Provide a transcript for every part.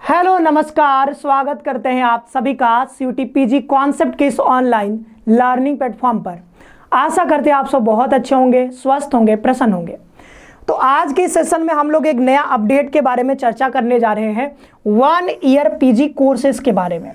Hello नमस्कार, स्वागत करते हैं आप सभी का सीयूटी पीजी कॉन्सेप्ट के इस ऑनलाइन लर्निंग प्लेटफॉर्म पर। आशा करते हैं आप सब बहुत अच्छे होंगे, स्वस्थ होंगे, प्रसन्न होंगे। तो आज के सेशन में हम लोग एक नया अपडेट के बारे में चर्चा करने जा रहे हैं, 1 ईयर पीजी कोर्सेज के बारे में।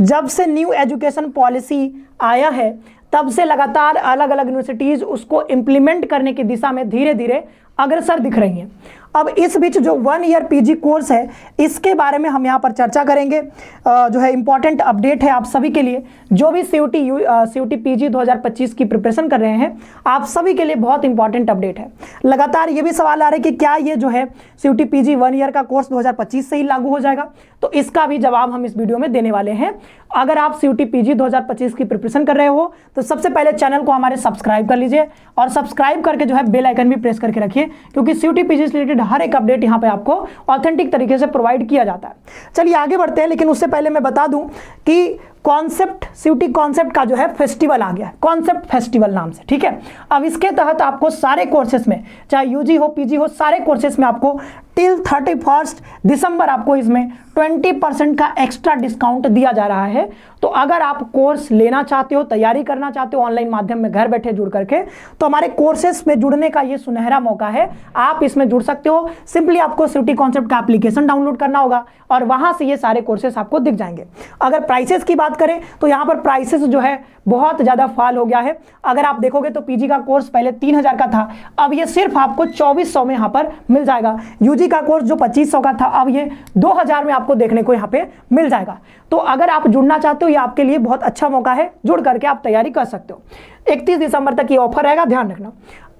जब से न्यू एजुकेशन पॉलिसी आया है तब से लगातार अलग अलग यूनिवर्सिटीज़ उसको इम्प्लीमेंट करने की दिशा में धीरे धीरे अग्रसर दिख रही हैं। अब इस बीच जो 1 ईयर पीजी कोर्स है इसके बारे में हम यहाँ पर चर्चा करेंगे। जो है इम्पॉर्टेंट अपडेट है आप सभी के लिए, जो भी सीयूटी पीजी 2025 की प्रिपरेशन कर रहे हैं आप सभी के लिए बहुत इंपॉर्टेंट अपडेट है। लगातार ये भी सवाल आ रहे हैं कि क्या ये जो है सीयूटी पीजी 1 ईयर का कोर्स 2025 से ही लागू हो जाएगा, तो इसका भी जवाब हम इस वीडियो में देने वाले हैं। अगर आप सीयूटी पीजी 2025 की प्रिपरेशन कर रहे हो तो सबसे पहले चैनल को हमारे सब्सक्राइब कर लीजिए और सब्सक्राइब करके जो है बेल आइकन भी प्रेस करके रखिए, क्योंकि सीयूटी पीजी से रिलेटेड हर एक अपडेट यहाँ पे आपको ऑथेंटिक तरीके से प्रोवाइड किया जाता है। चलिए आगे बढ़ते हैं, लेकिन उससे पहले मैं बता दूं कि कॉन्सेप्ट सीयूटी कॉन्सेप्ट का जो है फेस्टिवल आ गया है, कॉन्सेप्ट फेस्टिवल नाम से। ठीक है, अब इसके तहत आपको सारे कोर्सेज में, चाहे यूजी हो पीजी हो, सारे कोर्सेज में आपको टिल 31 दिसंबर आपको इसमें 20% का एक्स्ट्रा डिस्काउंट दिया जा रहा है। तो अगर आप कोर्स लेना चाहते हो, तैयारी करना चाहते हो ऑनलाइन माध्यम में घर बैठे जुड़ करके, तो हमारे कोर्सेज में जुड़ने का ये सुनहरा मौका है। आप इसमें जुड़ सकते हो। सिंपली आपको सीयूटी कॉन्सेप्ट का एप्लीकेशन डाउनलोड करना होगा और वहां से ये सारे कोर्सेज आपको दिख जाएंगे। अगर प्राइसेस की बात करें तो यहाँ पर प्राइसेस जो है बहुत ज़्यादा फॉल हो गया है। अगर आप देखोगे तो पीजी का कोर्स पहले 3000 का था, अब ये सिर्फ आपको 2400 में यहाँ पर मिल जाएगा। यूजी का कोर्स जो 2500 का था, अब ये 2000 में आपको देखने को यहाँ पे मिल जाएगा। तो अगर आप जुड़ना चाहते हो, ये आपके लिए बहुत अच्छा मौका है, जुड़ करके आप तैयारी कर सकते हो। 31 दिसंबर तक ये ऑफर रहेगा, ध्यान रखना।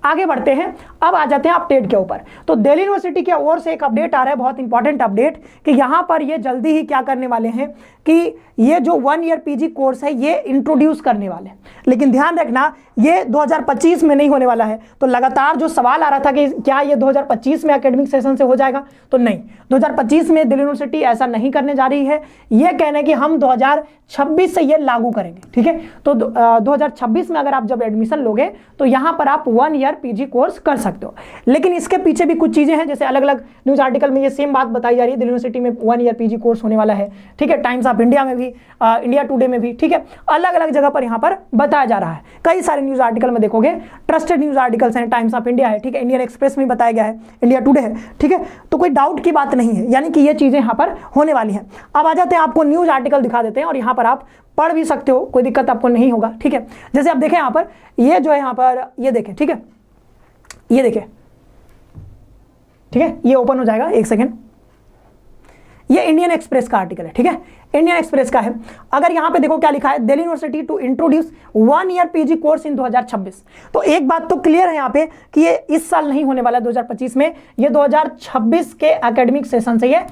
आगे बढ़ते हैं, अब आ जाते हैं अपडेट के ऊपर। तो दिल्ली यूनिवर्सिटी की ओर से एक अपडेट आ रहा है, बहुत इंपॉर्टेंट अपडेट, कि यहाँ पर ये जल्दी ही क्या करने वाले हैं कि ये जो 1 ईयर पीजी कोर्स है ये इंट्रोड्यूस करने वाले हैं। लेकिन ध्यान रखना, ये 2025 में नहीं होने वाला है। तो लगातार जो सवाल आ रहा था कि क्या ये 2025 में एकेडमिक सेशन से हो जाएगा, तो नहीं, 2025 में दिल्ली यूनिवर्सिटी ऐसा नहीं करने जा रही है। ये कहना है कि हम 2026 से ये लागू करेंगे। ठीक है, तो 2026 में अगर आप जब एडमिशन लोगे तो यहाँ पर आप 1 ईयर पीजी कोर्स कर सकते हो। लेकिन इसके पीछे भी कुछ चीजें हैं, जैसे अलग अलग न्यूज आर्टिकल में ये सेम बात बताई जा रही है, दिल्ली यूनिवर्सिटी में 1 ईयर पीजी कोर्स होने वाला है। ठीक है, टाइम्स ऑफ इंडिया में भी, इंडिया टुडे में भी, ठीक है, अलग अलग जगह पर यहाँ पर बताया जा रहा है। कई सारे न्यूज आर्टिकल में देखोगे, ट्रस्टेड न्यूज आर्टिकल्स हैं, टाइम्स ऑफ इंडिया है, ठीक है, इंडियन एक्सप्रेस में बताया गया है, इंडिया टुडे है। ठीक है, तो कोई डाउट की बात नहीं है, यानी कि ये चीजें यहाँ पर होने वाली हैं। अब आ जाते हैं, आपको न्यूज आर्टिकल दिखा देते हैं और यहाँ पर आप पढ़ भी सकते हो, कोई दिक्कत आपको नहीं होगा। ठीक है, जैसे आप देखें यहाँ पर, ये जो है यहाँ पर ये देखें, ठीक है, ये देखें, ठीक है, ये ओपन हो जाएगा, एक सेकेंड। ये इंडियन एक्सप्रेस का आर्टिकल है। ठीक है, इंडियन एक्सप्रेस का है। अगर यहाँ पे देखो क्या लिखा है, Delhi university to introduce 1 year PG course in 2026। तो एक बात तो क्लियर है यहाँ पे कि ये इस साल नहीं होने वाला 2025 में, ये 2026 के एकेडमिक सेशन से ये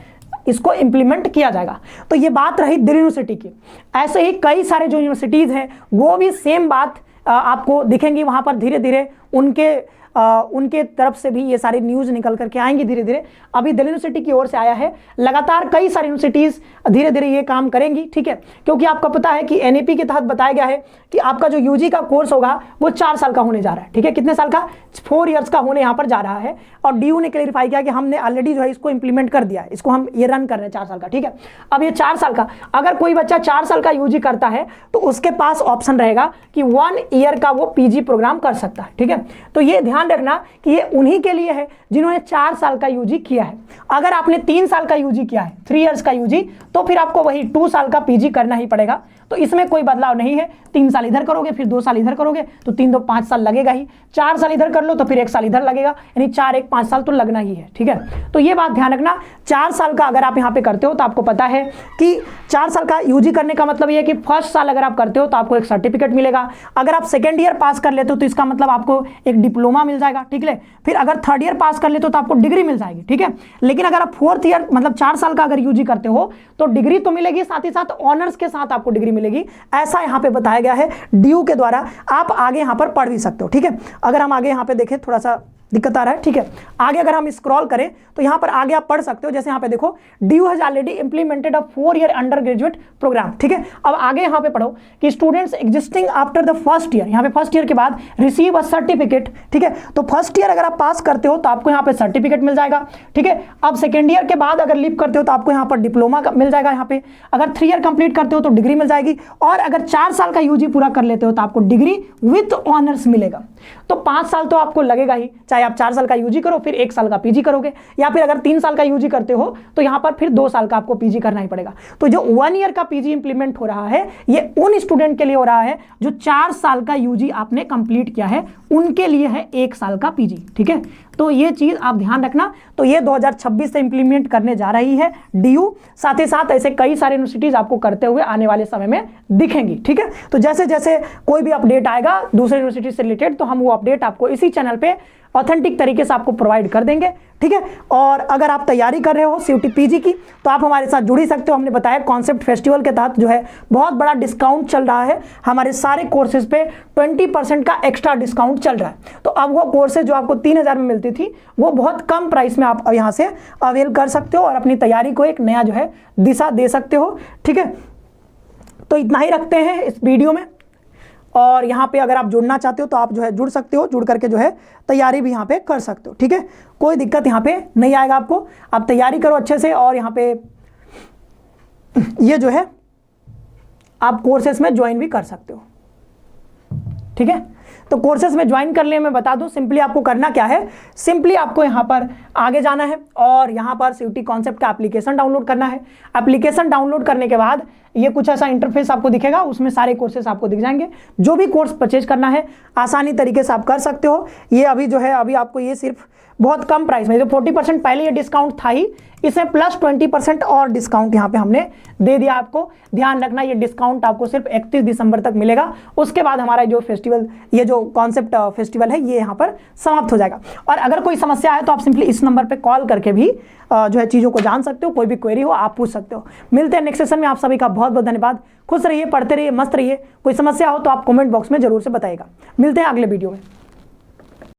इसको इंप्लीमेंट किया जाएगा। तो ये बात रही दिल्ली यूनिवर्सिटी की। ऐसे ही कई सारे जो यूनिवर्सिटीज़ हैं वो भी सेम बात आपको दिखेंगी, वहाँ पर धीरे धीरे उनके तरफ से भी ये सारी न्यूज़ निकल करके आएंगी धीरे धीरे। अभी दिल्ली यूनिवर्सिटी की ओर से आया है, लगातार कई सारी यूनिवर्सिटीज़ धीरे धीरे ये काम करेंगी। ठीक है, क्योंकि आपको पता है कि एनईपी के तहत बताया गया है कि आपका जो यूजी का कोर्स होगा वो 4 साल का होने जा रहा है। ठीक है, कितने साल का? 4 ईयर्स का होने यहाँ पर जा रहा है। और डीयू ने क्लेरिफाई किया कि हमने ऑलरेडी जो है इसको इंप्लीमेंट कर दिया है, इसको हम ये रन कर रहे हैं 4 साल का। ठीक है, अब ये 4 साल का, अगर कोई बच्चा 4 साल का यूजी करता है तो उसके पास ऑप्शन रहेगा कि 1 ईयर का वो पीजी प्रोग्राम कर सकता है। ठीक है, तो ये ध्यान रखना कि ये उन्हीं के लिए है जिन्होंने 4 साल का यूजी किया है। अगर आपने 3 साल का यूजी किया है, 3 ईयर्स का यूजी, तो फिर आपको वही 2 साल का पीजी करना ही पड़ेगा। तो इसमें कोई बदलाव नहीं है। 3 साल इधर करोगे, फिर 2 साल इधर करोगे, तो 3 2 5 साल लगेगा ही। 4 साल इधर कर लो तो फिर 1 साल इधर लगेगा, यानी 4 1 5 साल तो लगना ही है। ठीक है, तो ये बात ध्यान रखना। 4 साल का अगर आप यहाँ पे करते हो तो आपको पता है कि 4 साल का यूजी करने का मतलब ये है कि फर्स्ट साल अगर आप करते हो तो आपको एक सर्टिफिकेट मिलेगा। अगर आप सेकेंड ईयर पास कर लेते हो तो इसका मतलब आपको एक डिप्लोमा मिल जाएगा। ठीक है, फिर अगर 3rd ईयर पास कर लेते हो तो आपको डिग्री मिल जाएगी। ठीक है, लेकिन अगर आप 4th ईयर मतलब 4 साल का अगर यूजी करते हो तो डिग्री तो मिलेगी, साथ ही साथ ऑनर्स के साथ आपको डिग्री मिलेगी। ऐसा यहाँ पे बताया गया है डीयू के द्वारा। आप आगे यहाँ पर पढ़ भी सकते हो। ठीक है, अगर हम आगे यहाँ पे देखें थोड़ा सा, दिक्कत आ रहा है? ठीक है, आगे अगर हम स्क्रॉल करें तो यहाँ पर आगे आप पढ़ सकते हो, जैसे यहाँ पे देखो DU has already implemented a 4-year undergraduate program. ठीक है, अब आगे यहाँ पे पढ़ो कि students existing after the first year, यहाँ पे फर्स्ट ईयर के बाद रिसीव अ सर्टिफिकेट। ठीक है, तो फर्स्ट ईयर अगर आप पास करते हो तो आपको यहाँ पे सर्टिफिकेट मिल जाएगा। ठीक है, अब सेकेंड ईयर के बाद अगर लीव करते हो तो आपको यहाँ पर डिप्लोमा मिल जाएगा। यहाँ पे अगर 3 ईयर कंप्लीट करते हो तो डिग्री मिल जाएगी, और अगर 4 साल का यूजी पूरा कर लेते हो तो आपको डिग्री विथ ऑनर्स मिलेगा। तो 5 साल तो आपको लगेगा ही, चाहे आप 4 साल का यूजी करो फिर 1 साल का पीजी करोगे, या फिर अगर 3 साल का यूजी करते हो तो यहाँ पर फिर 2 साल का आपको पीजी करना ही पड़ेगा। तो जो 1 ईयर का पीजी इंप्लीमेंट हो रहा है ये उन स्टूडेंट के लिए हो रहा है जो 4 साल का यूजी आपने कंप्लीट किया है, उनके लिए है 1 साल का पीजी। ठीक है, तो ये चीज आप ध्यान रखना। तो ये 2026 से इंप्लीमेंट करने जा रही है DU, साथ ही साथ ऐसे कई सारे यूनिवर्सिटीज आपको करते हुए आने वाले समय में दिखेंगी। ठीक है, तो जैसे जैसे कोई भी अपडेट आएगा दूसरे यूनिवर्सिटी से रिलेटेड तो हम वो अपडेट आपको इसी चैनल पे ऑथेंटिक तरीके से आपको प्रोवाइड कर देंगे। ठीक है, और अगर आप तैयारी कर रहे हो CUT PG की तो आप हमारे साथ जुड़ ही सकते हो। हमने बताया कॉन्सेप्ट फेस्टिवल के तहत जो है बहुत बड़ा डिस्काउंट चल रहा है, हमारे सारे कोर्सेज पे 20% का एक्स्ट्रा डिस्काउंट चल रहा है। तो अब वो कोर्सेज जो आपको 3000 में मिलती थी वो बहुत कम प्राइस में आप यहाँ से अवेल कर सकते हो और अपनी तैयारी को एक नया जो है दिशा दे सकते हो। ठीक है, तो इतना ही रखते हैं इस वीडियो में, और यहाँ पे अगर आप जुड़ना चाहते हो तो आप जो है जुड़ सकते हो, जुड़ करके जो है तैयारी भी यहाँ पे कर सकते हो। ठीक है, कोई दिक्कत यहाँ पे नहीं आएगा आपको, आप तैयारी करो अच्छे से, और यहाँ पे ये जो है आप कोर्सेस में ज्वाइन भी कर सकते हो। ठीक है, तो कोर्सेज में ज्वाइन कर लिए मैं बता दूं, सिंपली आपको करना क्या है, सिंपली आपको यहाँ पर आगे जाना है और यहाँ पर CUT कॉन्सेप्ट का एप्लीकेशन डाउनलोड करना है। एप्लीकेशन डाउनलोड करने के बाद ये कुछ ऐसा इंटरफेस आपको दिखेगा, उसमें सारे कोर्सेज आपको दिख जाएंगे। जो भी कोर्स परचेज करना है आसानी तरीके से आप कर सकते हो। ये अभी जो है अभी आपको ये सिर्फ बहुत कम प्राइस में, जो 40% पहले ये डिस्काउंट था ही, इसमें प्लस 20% और डिस्काउंट यहाँ पे हमने दे दिया आपको। ध्यान रखना ये डिस्काउंट आपको सिर्फ 31 दिसंबर तक मिलेगा, उसके बाद हमारा जो फेस्टिवल, ये जो कॉन्सेप्ट फेस्टिवल है ये यहाँ पर समाप्त हो जाएगा। और अगर कोई समस्या है तो आप सिंपली इस नंबर पे कॉल करके भी जो है चीज़ों को जान सकते हो, कोई भी क्वेरी हो आप पूछ सकते हो। मिलते हैं नेक्स्ट सेशन में, आप सभी का बहुत बहुत धन्यवाद। खुश रहिए, पढ़ते रहिए, मस्त रहिए। कोई समस्या हो तो आप कमेंट बॉक्स में जरूर से बताइएगा। मिलते हैं अगले वीडियो में।